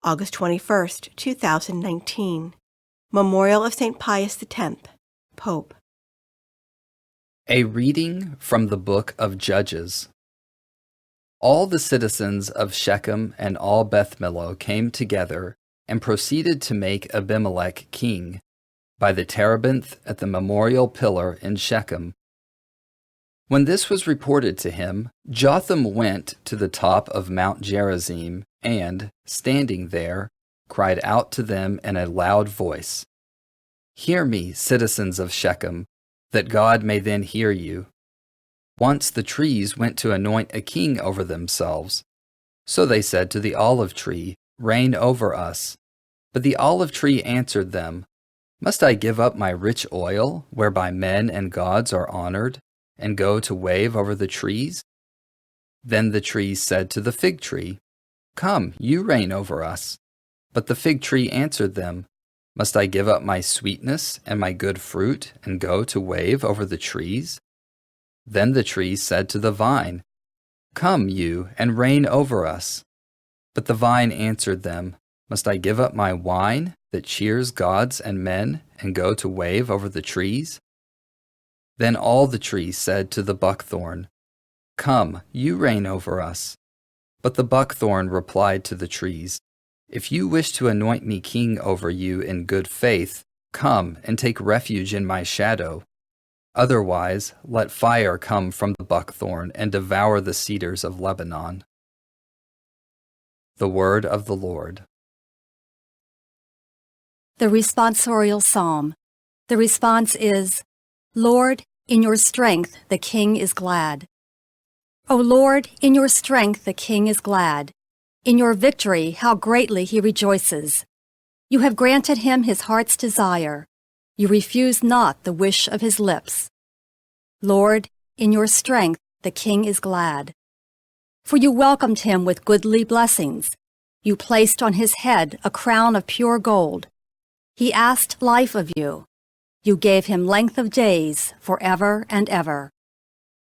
August 21st, 2019. Memorial of St. Pius X, Pope. A reading from the book of Judges. All the citizens of Shechem and all Beth-millo came together and proceeded to make Abimelech king by the terebinth at the memorial pillar in Shechem. When this was reported to him, Jotham went to the top of Mount Gerizim and, standing there, cried out to them in a loud voice, "Hear me, citizens of Shechem, that God may then hear you. Once the trees went to anoint a king over themselves. So they said to the olive tree, 'Reign over us.' But the olive tree answered them, 'Must I give up my rich oil, whereby men and gods are honored, and go to wave over the trees?' Then the trees said to the fig tree, 'Come, you reign over us.' But the fig tree answered them, 'Must I give up my sweetness and my good fruit, and go to wave over the trees?' Then the trees said to the vine, 'Come, you, and reign over us.' But the vine answered them, 'Must I give up my wine that cheers gods and men, and go to wave over the trees?' Then all the trees said to the buckthorn, 'Come, you reign over us.' But the buckthorn replied to the trees, 'If you wish to anoint me king over you in good faith, come and take refuge in my shadow. Otherwise, let fire come from the buckthorn and devour the cedars of Lebanon.'" The word of the Lord. The responsorial psalm. The response is, "Lord, in your strength the king is glad." O Lord, in your strength the king is glad. In your victory how greatly he rejoices. You have granted him his heart's desire. You refuse not the wish of his lips. Lord, in your strength the king is glad. For you welcomed him with goodly blessings. You placed on his head a crown of pure gold. He asked life of you. You gave him length of days forever and ever.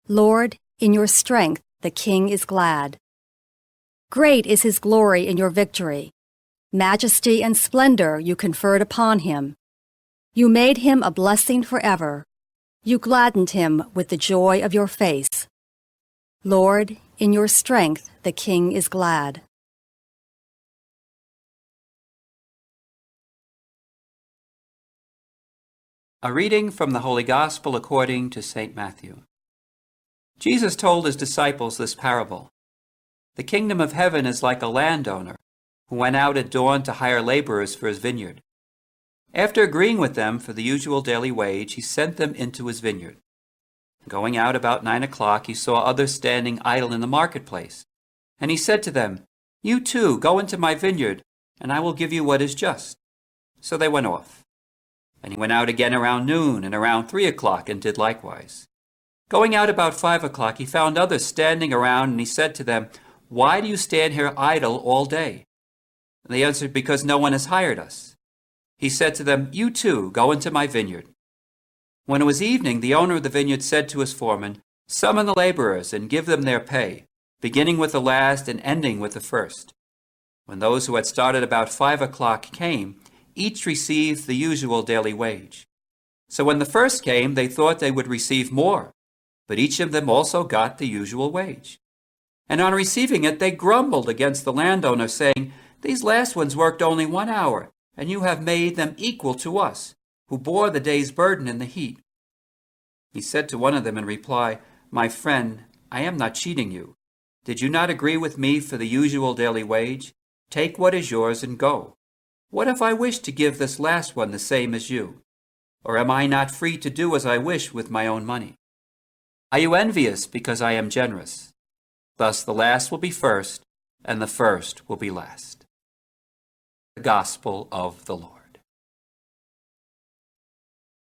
Lord, in your strength the king is glad. Great is his glory in your victory. Majesty and splendor you conferred upon him. You made him a blessing forever. You gladdened him with the joy of your face. Lord, in your strength the king is glad. A reading from the Holy Gospel according to St. Matthew. Jesus told his disciples this parable. The kingdom of heaven is like a landowner who went out at dawn to hire laborers for his vineyard. After agreeing with them for the usual daily wage, he sent them into his vineyard. Going out about 9 o'clock, he saw others standing idle in the marketplace. And he said to them, "You too, go into my vineyard, and I will give you what is just." So they went off. And he went out again around noon and around 3 o'clock and did likewise. Going out about 5 o'clock, he found others standing around, and he said to them, "Why do you stand here idle all day?" And they answered, "Because no one has hired us." He said to them, "You too, go into my vineyard." When it was evening, the owner of the vineyard said to his foreman, "Summon the laborers and give them their pay, beginning with the last and ending with the first." When those who had started about 5 o'clock came, each received the usual daily wage. So when the first came, they thought they would receive more, but each of them also got the usual wage. And on receiving it, they grumbled against the landowner, saying, "These last ones worked only 1 hour, and you have made them equal to us, who bore the day's burden in the heat." He said to one of them in reply, "My friend, I am not cheating you. Did you not agree with me for the usual daily wage? Take what is yours and go. What if I wish to give this last one the same as you? Or am I not free to do as I wish with my own money? Are you envious because I am generous? Thus the last will be first, and the first will be last." The Gospel of the Lord.